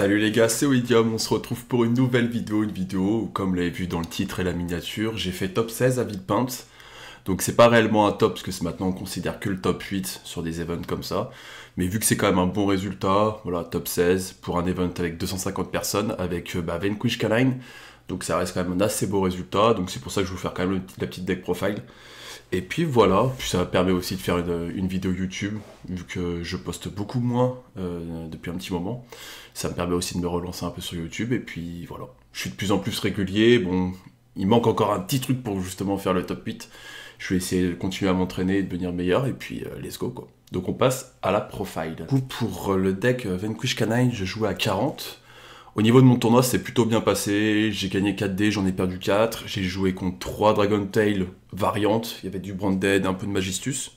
Salut les gars, c'est Oidium, on se retrouve pour une nouvelle vidéo, où, comme vous l'avez vu dans le titre et la miniature, j'ai fait top 16 à Villepinte. Donc c'est pas réellement un top, parce que c'est maintenant on considère que le top 8 sur des events comme ça. Mais vu que c'est quand même un bon résultat, voilà, top 16 pour un event avec 250 personnes, avec Vanquish Canine. Donc ça reste quand même un assez beau résultat, donc c'est pour ça que je vais vous faire quand même la petite deck profile. Et puis voilà, puis ça me permet aussi de faire une vidéo YouTube, vu que je poste beaucoup moins depuis un petit moment. Ça me permet aussi de me relancer un peu sur YouTube, et puis voilà. Je suis de plus en plus régulier, bon, il manque encore un petit truc pour justement faire le top 8. Je vais essayer de continuer à m'entraîner et de devenir meilleur, et puis let's go quoi. Donc on passe à la profile. Du coup pour le deck Vanquish Canine, je jouais à 40. Au niveau de mon tournoi, c'est plutôt bien passé, j'ai gagné 4D, j'en ai perdu 4, j'ai joué contre 3 Dragon Tail variantes, il y avait du Branded, un peu de Magistus.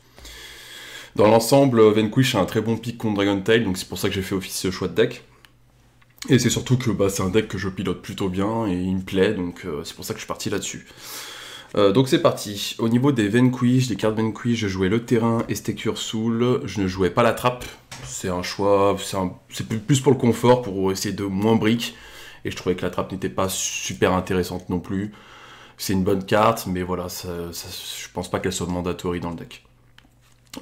Dans l'ensemble, Vanquish a un très bon pick contre Dragon Tail, donc c'est pour ça que j'ai fait office ce choix de deck. Et c'est surtout que c'est un deck que je pilote plutôt bien, et il me plaît, donc c'est pour ça que je suis parti là-dessus. Donc c'est parti. Au niveau des Vanquish, des cartes Vanquish, je jouais le terrain et Stécure Soul, je ne jouais pas la trappe. C'est un choix, c'est plus pour le confort, pour essayer de moins briques. Et je trouvais que la trappe n'était pas super intéressante non plus. C'est une bonne carte, mais voilà, je pense pas qu'elle soit mandatory dans le deck.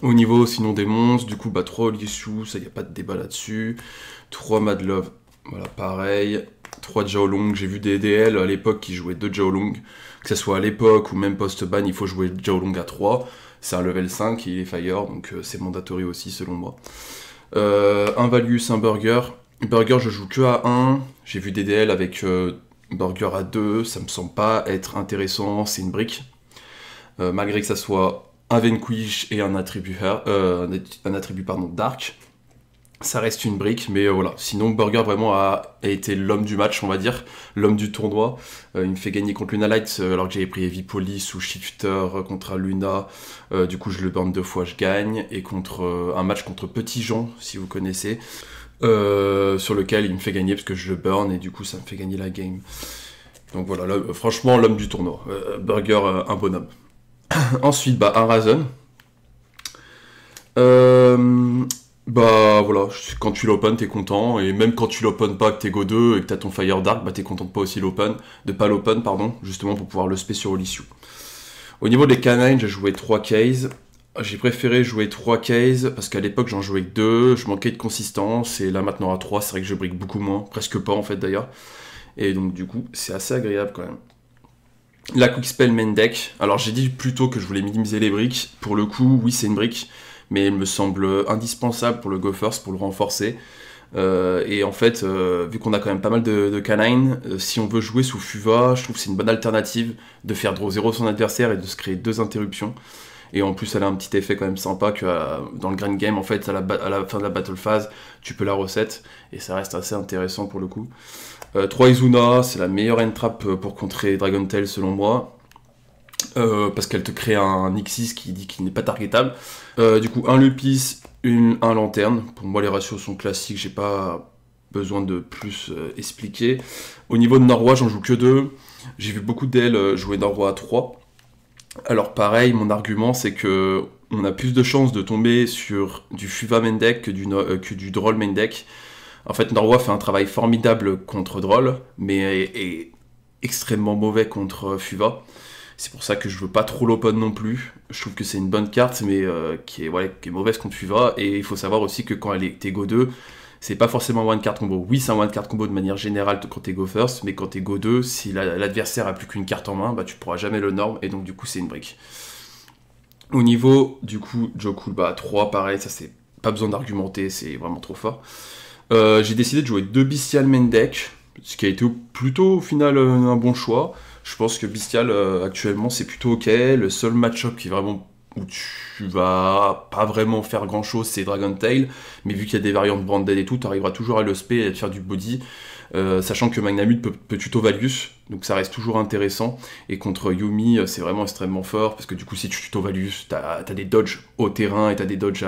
Au niveau sinon des monstres, du coup 3 Olishu, ça y a pas de débat là-dessus. 3 Madlove, voilà pareil. 3 Jiaolong, j'ai vu des DL à l'époque qui jouaient 2 Jiaolong. Que ce soit à l'époque ou même post-ban, il faut jouer Jiaolong à 3. C'est un level 5, il est fire, donc c'est mandatory aussi selon moi. Un Valius, un Burger. Burger, je joue que à 1. J'ai vu des DL avec Burger à 2. Ça me semble pas être intéressant, c'est une brique. Malgré que ça soit un Vanquish et un attribut, Dark. Ça reste une brique, mais voilà. Sinon, Burger vraiment a été l'homme du match, on va dire, l'homme du tournoi. Il me fait gagner contre Luna Light, alors que j'avais pris Heavy Police ou Shifter contre Luna. Du coup, je le burn 2 fois, je gagne. Et contre un match contre Petit Jean, si vous connaissez, sur lequel il me fait gagner parce que je le burn, et du coup, ça me fait gagner la game. Donc voilà, là, franchement, l'homme du tournoi. Burger, un bonhomme. Ensuite, un Razen. Voilà, quand tu l'open, t'es content, et même quand tu l'open pas, que t'es Go 2 et que t'as ton Fire Dark, t'es content de pas aussi l'open, justement pour pouvoir le spé sur Olishu. Au niveau des canines, j'ai joué 3 cases. J'ai préféré jouer 3 cases parce qu'à l'époque j'en jouais que 2, je manquais de consistance, et là maintenant à 3, c'est vrai que je brique beaucoup moins, presque pas en fait d'ailleurs. Et donc du coup, c'est assez agréable quand même. La Quick Spell main deck, alors j'ai dit plutôt que je voulais minimiser les briques, pour le coup, oui c'est une brique, mais il me semble indispensable pour le Go First, pour le renforcer. Et en fait, vu qu'on a quand même pas mal de canines, si on veut jouer sous Fuva, je trouve que c'est une bonne alternative de faire draw 0 son adversaire et de se créer 2 interruptions. Et en plus, elle a un petit effet quand même sympa que dans le grand game, en fait, à la fin de la battle phase, tu peux la reset, et ça reste assez intéressant pour le coup. 3 Izuna, c'est la meilleure end-trap pour contrer Dragon Tail selon moi. Parce qu'elle te crée un Nixis qui dit qu'il n'est pas targetable. Du coup, un Lupis, un Lanterne. Pour moi, les ratios sont classiques, j'ai pas besoin de plus expliquer. Au niveau de Norrois, j'en joue que 2. J'ai vu beaucoup d'elles jouer Norrois à 3. Alors pareil, mon argument, c'est que on a plus de chances de tomber sur du Fuva main deck que du Droll main deck. En fait, Norrois fait un travail formidable contre Droll, mais est extrêmement mauvais contre Fuva. C'est pour ça que je veux pas trop l'open non plus. Je trouve que c'est une bonne carte, mais qui est mauvaise contre Fuva. Et il faut savoir aussi que quand elle est Go 2, c'est pas forcément un one card combo. Oui, c'est un one card combo de manière générale quand t'es Go First, mais quand t'es Go 2, si l'adversaire a plus qu'une carte en main, tu pourras jamais le norm, et donc du coup c'est une brique. Au niveau du coup Joku, 3, pareil, ça c'est pas besoin d'argumenter, c'est vraiment trop fort. J'ai décidé de jouer 2 Bestial main deck, ce qui a été plutôt au final un bon choix. Je pense que Bestial actuellement c'est plutôt ok. Le seul match-up qui est vraiment où tu vas pas vraiment faire grand chose, c'est Dragon Tail, mais vu qu'il y a des variantes branded et tout, tu arriveras toujours à le spé et à te faire du body, sachant que Magnamut peut tuto Valius, donc ça reste toujours intéressant. Et contre Yumi, c'est vraiment extrêmement fort, parce que du coup si tu tuto Valius, t'as des dodges au terrain et t'as des dodges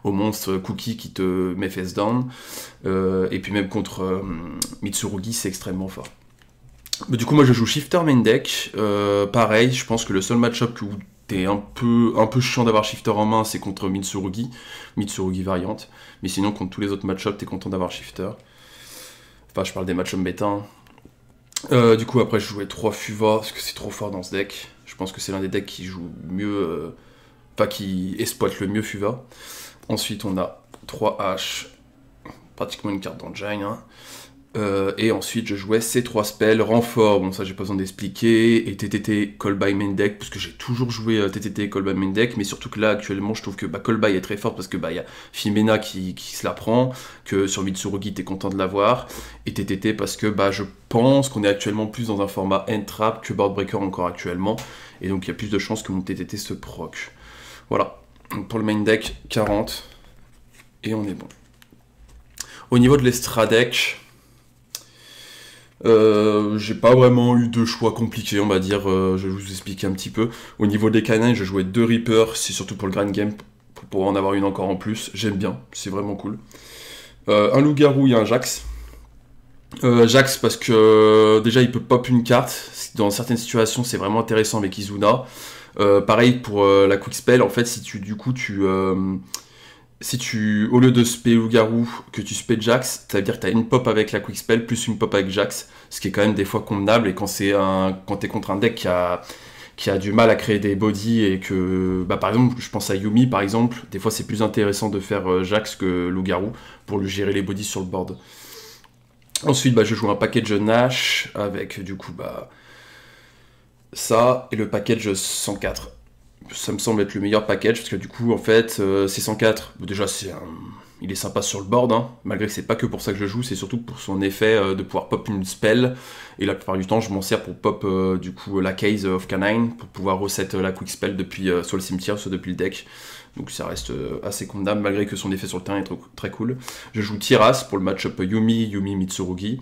au monstre Cookie qui te met face down, et puis même contre Mitsurugi, c'est extrêmement fort. Du coup moi je joue Shifter main deck, pareil, je pense que le seul match-up où t'es un peu chiant d'avoir Shifter en main, c'est contre Mitsurugi variante, mais sinon contre tous les autres match-up t'es content d'avoir Shifter. Enfin, je parle des match-up méta. Du coup, après, je jouais 3 Fuva, parce que c'est trop fort dans ce deck. Je pense que c'est l'un des decks qui joue mieux, enfin, qui exploite le mieux Fuva. Ensuite, on a 3 H, pratiquement une carte d'engine, hein. Et ensuite je jouais ces 3 spells, renfort, bon ça j'ai pas besoin d'expliquer, et TTT Call by main deck, parce que j'ai toujours joué TTT Call by main deck, mais surtout que là actuellement je trouve que Call by est très fort, parce que y a Fimena qui se la prend, que sur Mitsurugi t'es content de l'avoir, et TTT parce que je pense qu'on est actuellement plus dans un format end trap que board breaker encore actuellement, et donc il y a plus de chances que mon TTT se proc. Voilà, donc pour le main deck, 40, et on est bon. Au niveau de l'extra deck, j'ai pas vraiment eu de choix compliqués, on va dire, je vais vous expliquer un petit peu. Au niveau des canins, je jouais 2 Reapers, c'est surtout pour le grand game, pour pouvoir en avoir une encore en plus, j'aime bien, c'est vraiment cool. Un loup-garou et un Jax. Jax parce que déjà il peut pop une carte, dans certaines situations c'est vraiment intéressant avec Izuna. Pareil pour la quick spell, en fait si tu, au lieu de spé loup-garou, que tu spé Jax, ça veut dire que tu as une pop avec la quick spell plus une pop avec Jax, ce qui est quand même des fois convenable, et quand t'es contre un deck qui a du mal à créer des bodies, et que, par exemple, je pense à Yumi par exemple, des fois c'est plus intéressant de faire Jax que loup-garou, pour lui gérer les bodies sur le board. Ensuite, je joue un package Nash, avec du coup, ça, et le package 104. Ça me semble être le meilleur package, parce que du coup, en fait, c'est 104. Déjà, il est sympa sur le board, hein, malgré que c'est pas que pour ça que je joue, c'est surtout pour son effet de pouvoir pop une spell. Et la plupart du temps, je m'en sers pour pop du coup la Case of Canine, pour pouvoir reset la quick spell depuis soit le cimetière, soit depuis le deck. Donc ça reste assez convenable, malgré que son effet sur le terrain est très cool. Je joue Tiras pour le match-up Yumi Mitsurugi.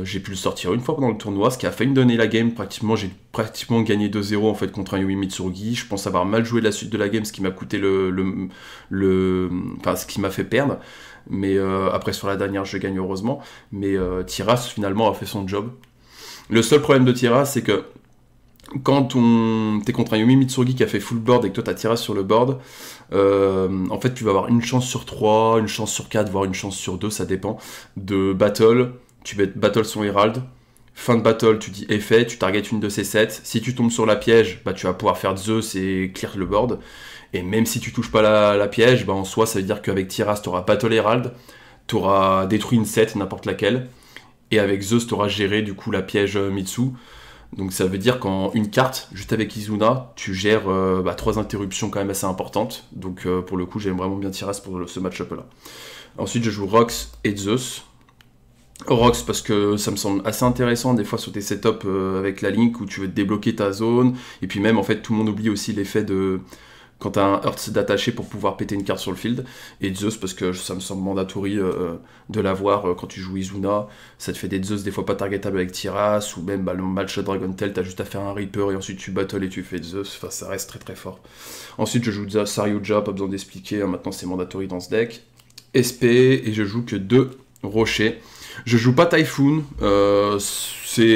J'ai pu le sortir une fois pendant le tournoi, ce qui a failli me donner la game. J'ai pratiquement gagné 2-0 en fait contre un Yumi Mitsurugi. Je pense avoir mal joué la suite de la game, ce qui m'a coûté ce qui m'a fait perdre. Mais après sur la dernière, je gagne heureusement. Mais Tiras finalement a fait son job. Le seul problème de Tiras, c'est que quand t'es contre un Yumi Mitsurugi qui a fait full board et que toi t'as Tiras sur le board, en fait tu vas avoir une chance sur 3, une chance sur 4, voire une chance sur 2, ça dépend, de battle. Tu vas battle son Herald, fin de battle, tu dis effet, tu targetes une de ces 7. Si tu tombes sur la piège, tu vas pouvoir faire Zeus et clear le board. Et même si tu touches pas la piège, en soi, ça veut dire qu'avec Tiras, tu auras battle Herald, tu auras détruit une 7, n'importe laquelle. Et avec Zeus, tu auras géré du coup la piège Mitsu. Donc ça veut dire qu'en une carte, juste avec Izuna, tu gères 3 interruptions quand même assez importantes. Donc pour le coup, j'aime vraiment bien Tiras pour ce match-up là. Ensuite, je joue Rox et Zeus. Rox parce que ça me semble assez intéressant des fois sur tes setups avec la Link où tu veux débloquer ta zone, et puis même en fait tout le monde oublie aussi l'effet de quand t'as un Hearth d'attaché pour pouvoir péter une carte sur le field, et Zeus parce que ça me semble mandatory de l'avoir quand tu joues Izuna. Ça te fait des Zeus des fois pas targetables avec Tiras, ou même le match Dragon Tail, t'as juste à faire un Reaper et ensuite tu battle et tu fais Zeus, enfin ça reste très très fort. Ensuite je joue Saryuja, pas besoin d'expliquer, hein, maintenant c'est mandatory dans ce deck. SP, et je joue que 2 rochers. Je joue pas Typhoon,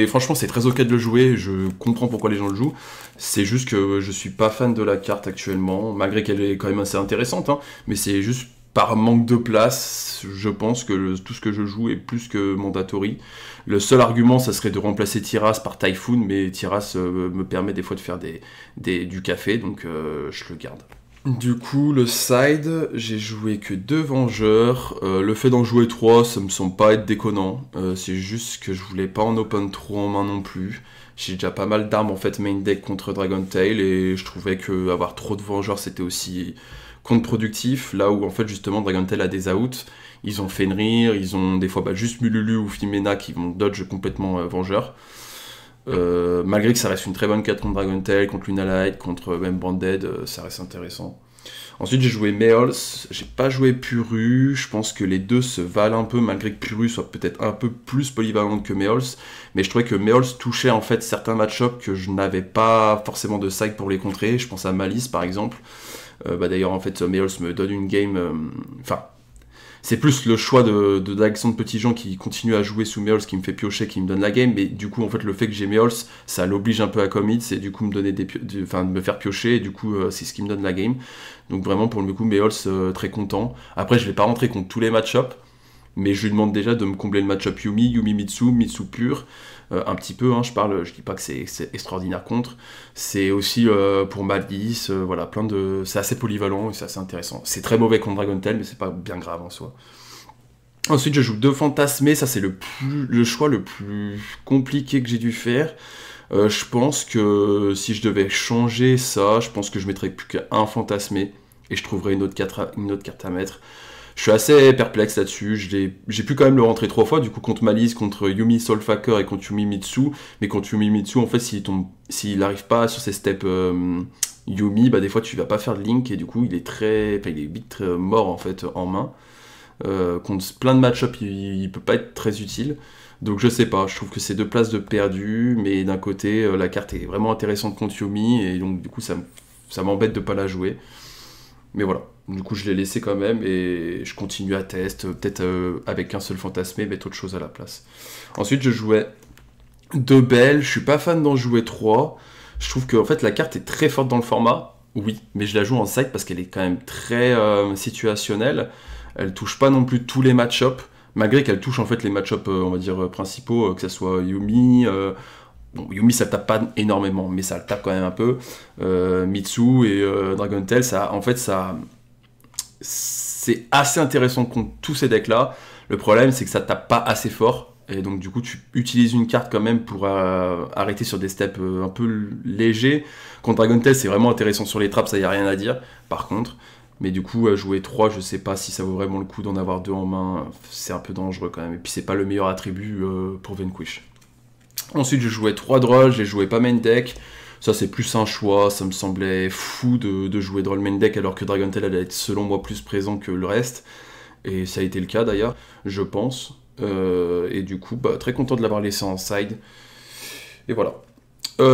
franchement c'est très ok de le jouer, je comprends pourquoi les gens le jouent. C'est juste que je suis pas fan de la carte actuellement, malgré qu'elle est quand même assez intéressante, hein, mais c'est juste par manque de place, je pense que tout ce que je joue est plus que mandatory. Le seul argument, ça serait de remplacer Tiras par Typhoon, mais Tiras me permet des fois de faire du café, donc je le garde. Du coup, le side, j'ai joué que 2 Vengeurs. Le fait d'en jouer 3, ça me semble pas être déconnant. C'est juste que je voulais pas en open trop en main non plus. J'ai déjà pas mal d'armes en fait main deck contre Dragon Tail, et je trouvais que avoir trop de Vengeurs c'était aussi contre-productif. Là où en fait justement Dragon Tail a des outs, ils ont Fenrir, ils ont des fois juste Mululu ou Fimena qui vont dodge complètement Vengeurs. Malgré que ça reste une très bonne carte contre Dragon Tail, contre Lunalight, contre même Branded, ça reste intéressant. Ensuite j'ai joué Meols, j'ai pas joué Puru, je pense que les deux se valent un peu, malgré que Puru soit peut-être un peu plus polyvalente que Meols, mais je trouvais que Meols touchait en fait certains match-ups que je n'avais pas forcément de side pour les contrer. Je pense à Malice par exemple. D'ailleurs en fait Meols me donne une game, c'est plus le choix d'Alexandre Petitjean qui continue à jouer sous Meols qui me fait piocher, qui me donne la game, mais du coup en fait le fait que j'ai Meols, ça l'oblige un peu à commit, c'est du coup me donner de me faire piocher, et du coup c'est ce qui me donne la game. Donc vraiment pour le coup Meols très content. Après je l'ai pas rentré contre tous les match-ups, mais je lui demande déjà de me combler le match-up Yumi, Yumi Mitsu, Mitsu pur, un petit peu, hein, je dis pas que c'est extraordinaire contre, c'est aussi pour Malice, voilà, c'est assez polyvalent et c'est assez intéressant. C'est très mauvais contre Dragon Tail, mais c'est pas bien grave en soi. Ensuite, je joue 2 fantasmés, ça c'est le choix le plus compliqué que j'ai dû faire. Je pense que si je devais changer ça, je pense que je mettrais plus qu'un fantasmé et je trouverais une autre carte à mettre. Je suis assez perplexe là-dessus, j'ai pu quand même le rentrer 3 fois, du coup contre Malice, contre Yumi Soulfucker et contre Yumi Mitsu, mais contre Yumi Mitsu, en fait, s'il n'arrive pas sur ses steps Yumi, bah des fois tu vas pas faire de link et du coup il est vite mort en fait en main. Contre plein de match-up, il peut pas être très utile. Donc je sais pas, je trouve que c'est 2 places de perdu, mais d'un côté, la carte est vraiment intéressante contre Yumi, et donc du coup ça m'embête de pas la jouer. Mais voilà, du coup je l'ai laissé quand même, et je continue à test, peut-être avec un seul fantasmé, mettre autre chose à la place. Ensuite je jouais 2 belles, je suis pas fan d'en jouer 3. Je trouve que en fait la carte est très forte dans le format, oui, mais je la joue en side parce qu'elle est quand même très situationnelle. Elle touche pas non plus tous les match-up, malgré qu'elle touche en fait les match-up, on va dire, principaux, que ce soit Yumi. Bon, Yumi ça tape pas énormément, mais ça le tape quand même un peu. Mitsu et Dragon Tail, c'est assez intéressant contre tous ces decks-là. Le problème, c'est que ça tape pas assez fort. Et donc du coup tu utilises une carte quand même pour arrêter sur des steps un peu légers. Contre Dragon Tail c'est vraiment intéressant sur les traps, ça y a rien à dire par contre. Mais du coup jouer 3, je sais pas si ça vaut vraiment le coup d'en avoir 2 en main, c'est un peu dangereux quand même. Et puis c'est pas le meilleur attribut pour Vanquish. Ensuite je jouais 3 drolls, j'ai joué pas main deck. Ça c'est plus un choix, ça me semblait fou de jouer droll main deck alors que Dragon Tail allait être selon moi plus présent que le reste. Et ça a été le cas d'ailleurs, je pense. Et du coup, très content de l'avoir laissé en side. Et voilà.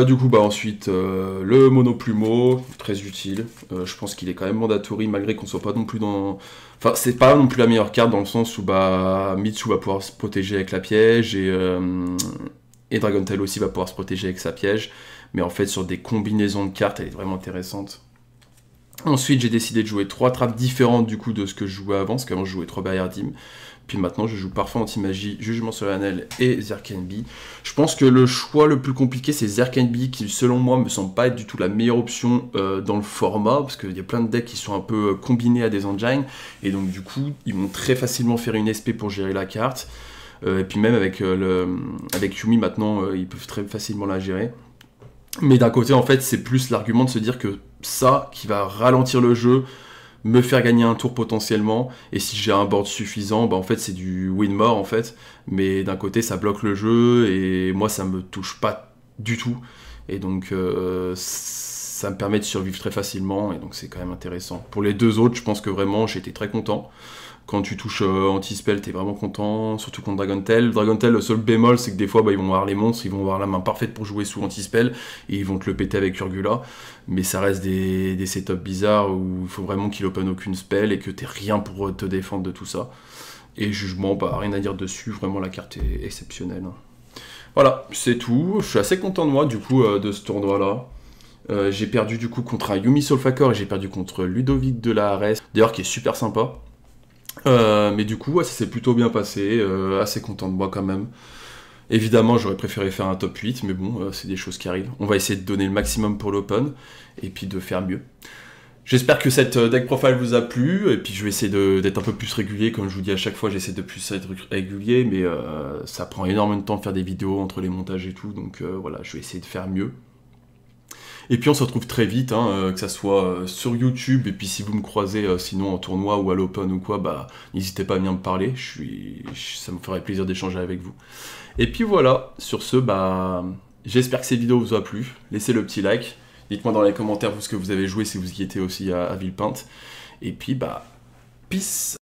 Du coup, ensuite, le monoplumo, très utile. Je pense qu'il est quand même mandatory, malgré qu'on soit pas non plus dans... Enfin, c'est pas non plus la meilleure carte, dans le sens où Mitsu va pouvoir se protéger avec la piège, et Dragon Tail aussi va pouvoir se protéger avec sa piège. Mais en fait, sur des combinaisons de cartes, elle est vraiment intéressante. Ensuite, j'ai décidé de jouer 3 trappes différentes du coup de ce que je jouais avant, parce qu'avant je jouais 3 barrières dim. Puis maintenant je joue Parfum Anti-Magie, Jugement Solennel et Zerkenbi. Je pense que le choix le plus compliqué c'est Zerkenbi, qui selon moi me semble pas être du tout la meilleure option dans le format, parce qu'il y a plein de decks qui sont un peu combinés à des engines, et donc du coup ils vont très facilement faire une SP pour gérer la carte. Et puis même avec Yumi maintenant, ils peuvent très facilement la gérer. Mais d'un côté, en fait, c'est plus l'argument de se dire que ça, qui va ralentir le jeu, me faire gagner un tour potentiellement, et si j'ai un board suffisant, en fait, c'est du win-more, en fait. Mais d'un côté, ça bloque le jeu, et moi, ça me touche pas du tout. Et donc, ça me permet de survivre très facilement, et donc c'est quand même intéressant. Pour les 2 autres, je pense que vraiment, j'ai été très content. Quand tu touches anti-spell, t'es vraiment content, surtout contre Dragon Tail. Dragon Tail, le seul bémol, c'est que des fois, ils vont avoir les monstres, ils vont avoir la main parfaite pour jouer sous anti-spell, et ils vont te le péter avec Urgula. Mais ça reste des setups bizarres où il faut vraiment qu'il open aucune spell et que t'aies rien pour te défendre de tout ça. Et jugement, rien à dire dessus, vraiment la carte est exceptionnelle. Voilà, c'est tout. Je suis assez content de moi, du coup, de ce tournoi-là. J'ai perdu du coup contre un Yumi Soulfucker et j'ai perdu contre Ludovic de la Ares, d'ailleurs qui est super sympa. Mais du coup, ça s'est plutôt bien passé, assez content de moi quand même. Évidemment, j'aurais préféré faire un top 8, mais bon, c'est des choses qui arrivent. On va essayer de donner le maximum pour l'open, et puis de faire mieux. J'espère que cette deck profile vous a plu, et puis je vais essayer d'être un peu plus régulier, comme je vous dis à chaque fois, j'essaie de plus être régulier, mais ça prend énormément de temps de faire des vidéos entre les montages et tout, donc voilà, je vais essayer de faire mieux. Et puis on se retrouve très vite, que ça soit sur YouTube, et puis si vous me croisez sinon en tournoi ou à l'open ou quoi, n'hésitez pas à venir me parler, ça me ferait plaisir d'échanger avec vous. Et puis voilà, sur ce, j'espère que cette vidéo vous a plu, laissez le petit like, dites-moi dans les commentaires ce que vous avez joué si vous y étiez aussi à Villepinte, et puis peace.